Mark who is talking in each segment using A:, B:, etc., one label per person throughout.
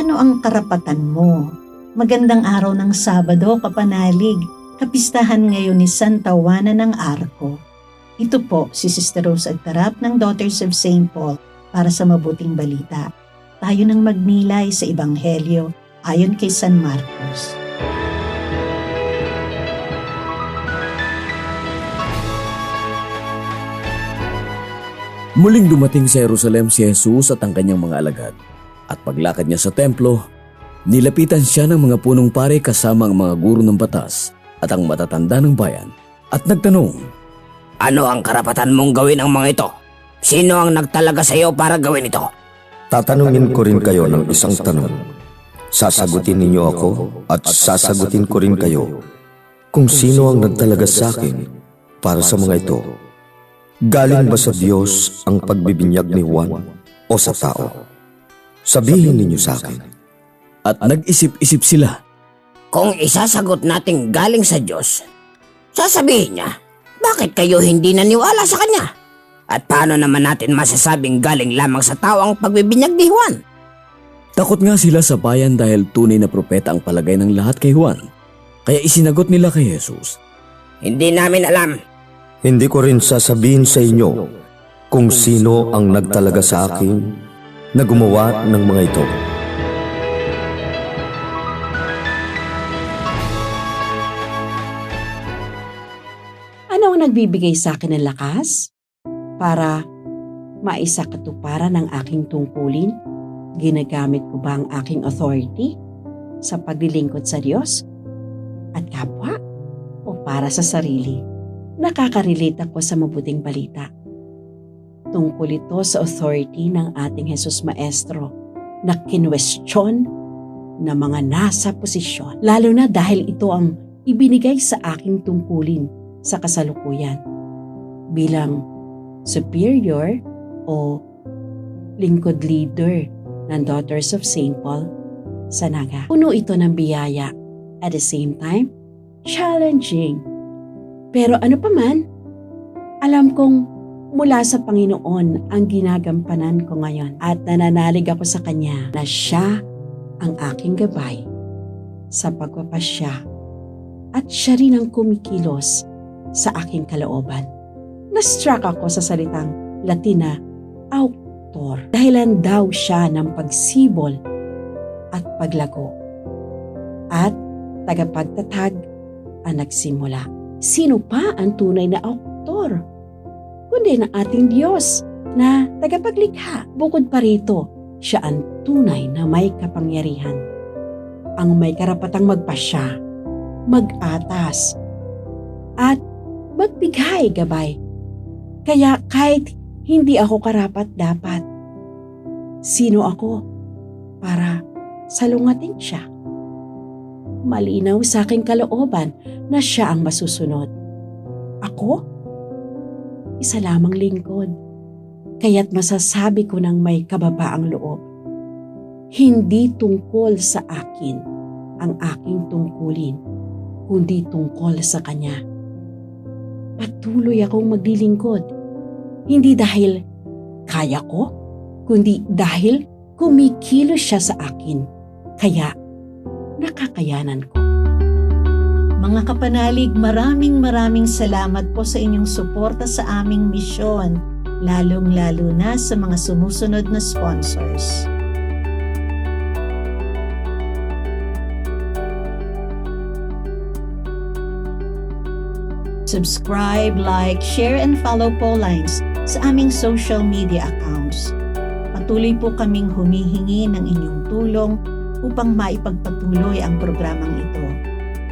A: Ano ang karapatan mo? Magandang araw ng Sabado, kapanalig. Kapistahan ngayon ni Santa Juana ng Arco. Ito po si Sister Rose Agtarap ng Daughters of St. Paul para sa mabuting balita. Tayo nang magnilay sa Ebanghelyo ayon kay San Marcos.
B: Muling dumating sa Jerusalem si Jesus at ang kanyang mga alagad. At paglakad niya sa templo, nilapitan siya ng mga punong pare kasama ang mga guro ng batas at ang matatanda ng bayan at nagtanong,
C: "Ano ang karapatan mong gawin ang mga ito? Sino ang nagtalaga sa iyo para gawin ito?"
D: Tatanungin ko rin kayo ng isang tanong. Sasagutin ninyo ako at sasagutin ko rin kayo kung sino ang nagtalaga sa akin para sa mga ito. Galing ba sa Diyos ang pagbibinyag ni Juan o sa tao? Sabihin ninyo sa akin.
B: At nag-isip-isip sila.
C: Kung isasagot nating galing sa Diyos, sasabihin niya, bakit kayo hindi naniwala sa Kanya? At paano naman natin masasabing galing lamang sa tao ang pagbibinyag ni Juan?
B: Takot nga sila sa bayan dahil tunay na propeta ang palagay ng lahat kay Juan. Kaya isinagot nila kay Jesus,
C: Hindi namin alam.
D: Hindi ko rin sasabihin sa inyo kung sino ang nagtalaga sa akin na gumawa ng mga ito.
E: Ano ang nagbibigay sa akin ng lakas para maisakatuparan ang aking tungkulin? Ginagamit ko ba ang aking authority sa paglilingkod sa Diyos at kapwa o para sa sarili? Nakaka-relate ako sa mabuting balita. Tungkol ito sa authority ng ating Jesus Maestro na kinwestiyon ng mga nasa posisyon. Lalo na dahil ito ang ibinigay sa aking tungkulin sa kasalukuyan bilang superior o lingkod leader ng Daughters of St. Paul sa Naga. Puno ito ng biyaya, at the same time, challenging. Pero ano pa man, alam kong mula sa Panginoon ang ginagampanan ko ngayon at nananalig ako sa Kanya na Siya ang aking gabay sa pagpapasya at Siya rin ang kumikilos sa aking kalooban. Na-struck ako sa salitang Latin na auctor. Dahilan daw siya ng pagsibol at paglago. At tagapagtatag ang nagsimula. Sino pa ang tunay na auctor? Kundi na ating Diyos na tagapaglikha. Bukod pa rito, siya ang tunay na may kapangyarihan. Ang may karapatang magpasya, mag-atas, at magbigay gabay. Kaya kahit hindi ako karapat-dapat, sino ako para salungatin siya? Malinaw sa aking kalooban na siya ang masusunod. Ako? Isa lamang lingkod. Kaya't masasabi ko ng may kababaang loob. Hindi tungkol sa akin ang aking tungkulin, kundi tungkol sa Kanya. Patuloy akong maglilingkod. Hindi dahil kaya ko, kundi dahil kumikilos siya sa akin. Kaya nakakayanan ko.
A: Mga kapanalig, maraming salamat po sa inyong suporta sa aming misyon, lalong-lalo na sa mga sumusunod na sponsors. Subscribe, like, share, and follow po lines sa aming social media accounts. Patuloy po kaming humihingi ng inyong tulong upang maipagpatuloy ang programang ito.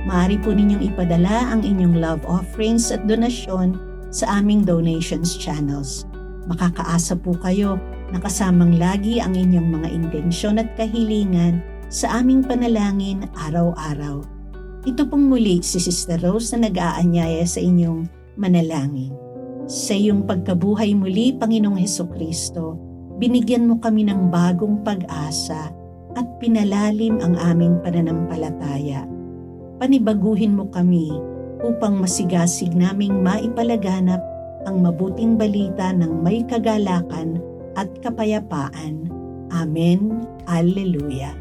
A: Maaari po ninyong ipadala ang inyong love offerings at donasyon sa aming donations channels. Makakaasa po kayo na kasamang lagi ang inyong mga intensyon at kahilingan sa aming panalangin araw-araw. Ito pong muli si Sister Rose na nag-aanyaya sa inyong manalangin. Sa iyong pagkabuhay muli, Panginoong Hesukristo, binigyan mo kami ng bagong pag-asa at pinalalim ang aming pananampalataya. Panibaguhin mo kami upang masigasig naming maipalaganap ang mabuting balita ng may kagalakan at kapayapaan. Amen. Alleluia.